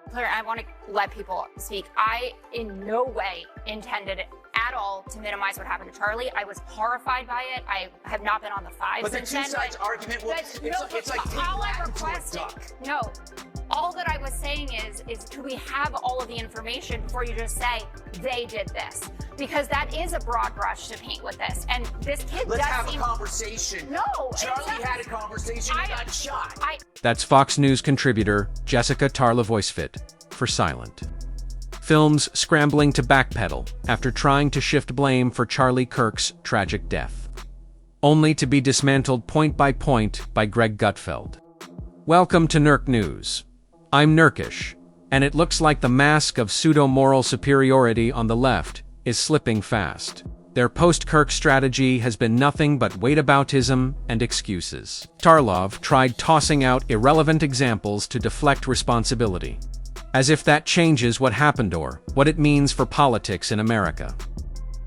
clear, I want to let people speak. I in no way intended at all to minimize what happened to Charlie. I was horrified by it. I have not been on the five but since the two sides argument will, it's like all I requested, no, all that I was saying is could we have all of the information before you just say they did this? Because that is a broad brush to paint with this. And this kid Let's does have seem... a conversation. No. Charlie had a conversation, he got shot. That's Fox News contributor Jessica Tarlov voicefit for Silent. Films scrambling to backpedal after trying to shift blame for Charlie Kirk's tragic death, only to be dismantled point by Greg Gutfeld. Welcome to Nurk News. I'm Nurkish, and it looks like the mask of pseudo-moral superiority on the left is slipping fast. Their post-Kirk strategy has been nothing but whataboutism and excuses. Tarlov tried tossing out irrelevant examples to deflect responsibility, as if that changes what happened or what it means for politics in America.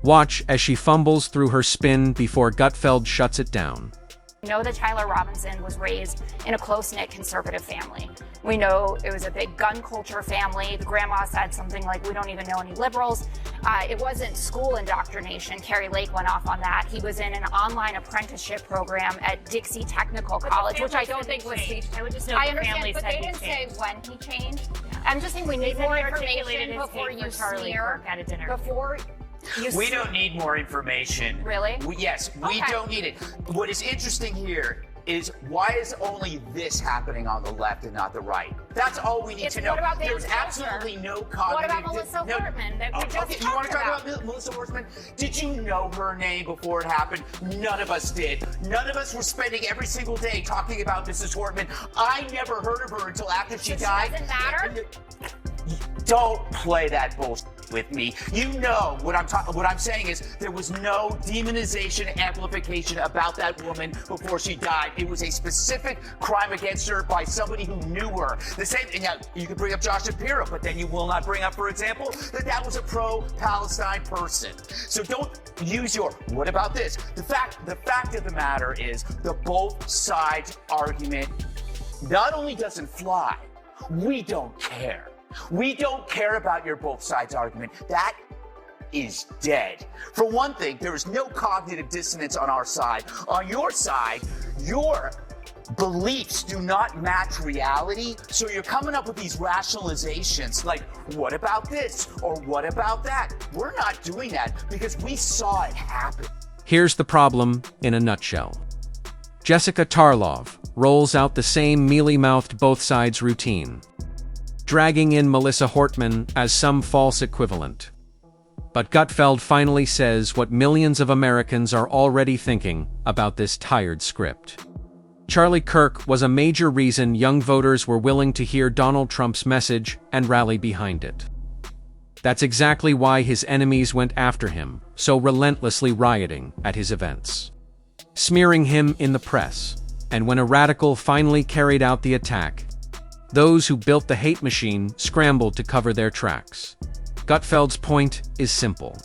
Watch as she fumbles through her spin before Gutfeld shuts it down. We know that Tyler Robinson was raised in a close-knit conservative family. We know it was a big gun culture family. The grandma said something like, we don't even know any liberals. It wasn't school indoctrination. Carrie Lake went off on that. He was in an online apprenticeship program at Dixie Technical College, which I don't think was... I would just know I the understand, family but said they he didn't say changed. when he changed. I'm just saying we need more information before you smear, at a dinner. before you We don't need more information. Really? Yes, we don't need it. What is interesting here is why is only this happening on the left and not the right? That's all we need to know. What about There's Van absolutely no cognitive... What about Melissa Hortman that we just okay, you want to talked talk about Melissa Hortman? Did you know her name before it happened? None of us did. None of us were spending every single day talking about Mrs. Hortman. I never heard of her until after she died. Doesn't matter? Don't play that bullshit with me. You know what I'm saying is there was no demonization, amplification about that woman before she died. It was a specific crime against her by somebody who knew her. The same thing. Now, you could bring up Josh Shapiro, but then you will not bring up, for example, that was a pro-Palestine person. So don't use your what about this? The fact of the matter is the both sides argument not only doesn't fly, we don't care. We don't care about your both sides argument. That is dead. For one thing, there is no cognitive dissonance on our side. On your side, your beliefs do not match reality, so you're coming up with these rationalizations like, what about this or what about that? We're not doing that because we saw it happen. Here's the problem in a nutshell. Jessica Tarlov rolls out the same mealy-mouthed both sides routine, dragging in Melissa Hortman as some false equivalent. But Gutfeld finally says what millions of Americans are already thinking about this tired script. Charlie Kirk was a major reason young voters were willing to hear Donald Trump's message and rally behind it. That's exactly why his enemies went after him, so relentlessly rioting at his events, smearing him in the press. And when a radical finally carried out the attack, those who built the hate machine scrambled to cover their tracks. Gutfeld's point is simple.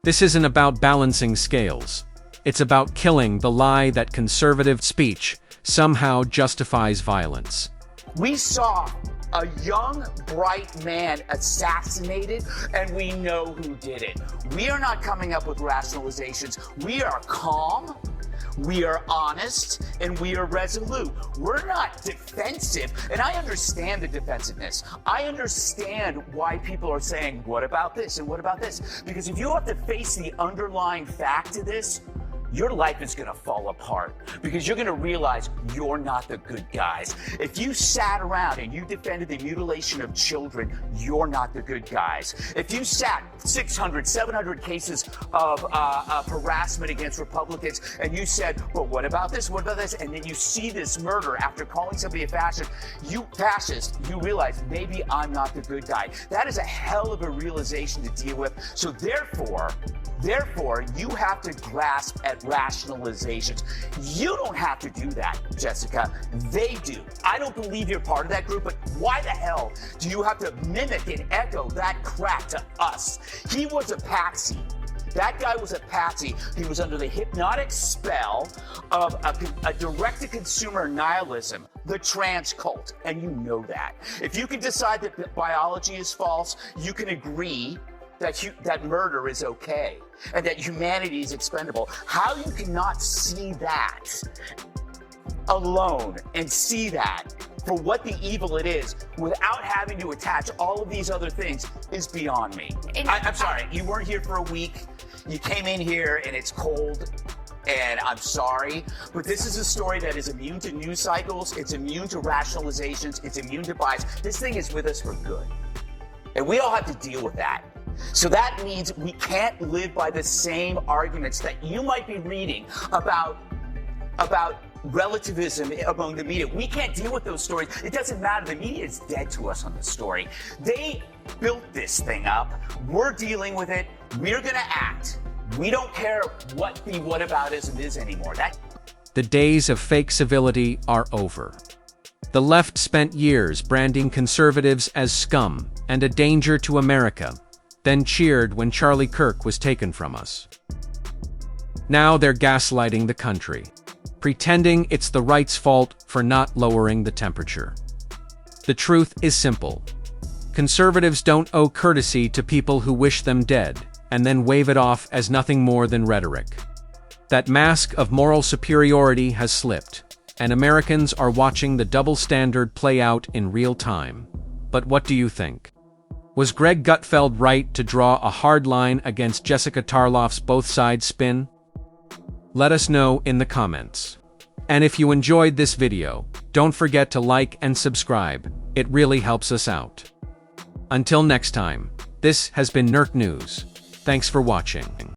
This isn't about balancing scales. It's about killing the lie that conservative speech somehow justifies violence. We saw a young, bright man assassinated, and we know who did it. We are not coming up with rationalizations. We are calm. We are honest, and we are resolute. We're not defensive, and I understand the defensiveness. I understand why people are saying, what about this and what about this? Because if you have to face the underlying fact of this, your life is gonna fall apart because you're gonna realize you're not the good guys. If you sat around and you defended the mutilation of children, you're not the good guys. If you sat 600, 700 cases of harassment against Republicans and you said, but what about this, what about this? And then you see this murder after calling somebody a fascist, you realize maybe I'm not the good guy. That is a hell of a realization to deal with. So therefore, you have to grasp at rationalizations. You don't have to do that, Jessica. They do. I don't believe you're part of that group, but why the hell do you have to mimic and echo that crap to us? He was a patsy. That guy was a patsy. He was under the hypnotic spell of a direct-to-consumer nihilism, the trans cult, and you know that. If you can decide that biology is false, you can agree that murder is okay and that humanity is expendable. How you cannot see that alone and see that for what the evil it is without having to attach all of these other things is beyond me. I'm sorry, you weren't here for a week. You came in here and it's cold, and I'm sorry, but this is a story that is immune to news cycles, it's immune to rationalizations, it's immune to bias. This thing is with us for good. And we all have to deal with that. So that means we can't live by the same arguments that you might be reading about relativism among the media. We can't deal with those stories. It doesn't matter. The media is dead to us on this story. They built this thing up. We're dealing with it. We're going to act. We don't care what the whataboutism is anymore. The days of fake civility are over. The left spent years branding conservatives as scum and a danger to America, then cheered when Charlie Kirk was taken from us. Now they're gaslighting the country, pretending it's the right's fault for not lowering the temperature. The truth is simple. Conservatives don't owe courtesy to people who wish them dead, and then wave it off as nothing more than rhetoric. That mask of moral superiority has slipped, and Americans are watching the double standard play out in real time. But what do you think? Was Greg Gutfeld right to draw a hard line against Jessica Tarlov's both sides spin? Let us know in the comments. And if you enjoyed this video, don't forget to like and subscribe. It really helps us out. Until next time, this has been Nerd News. Thanks for watching.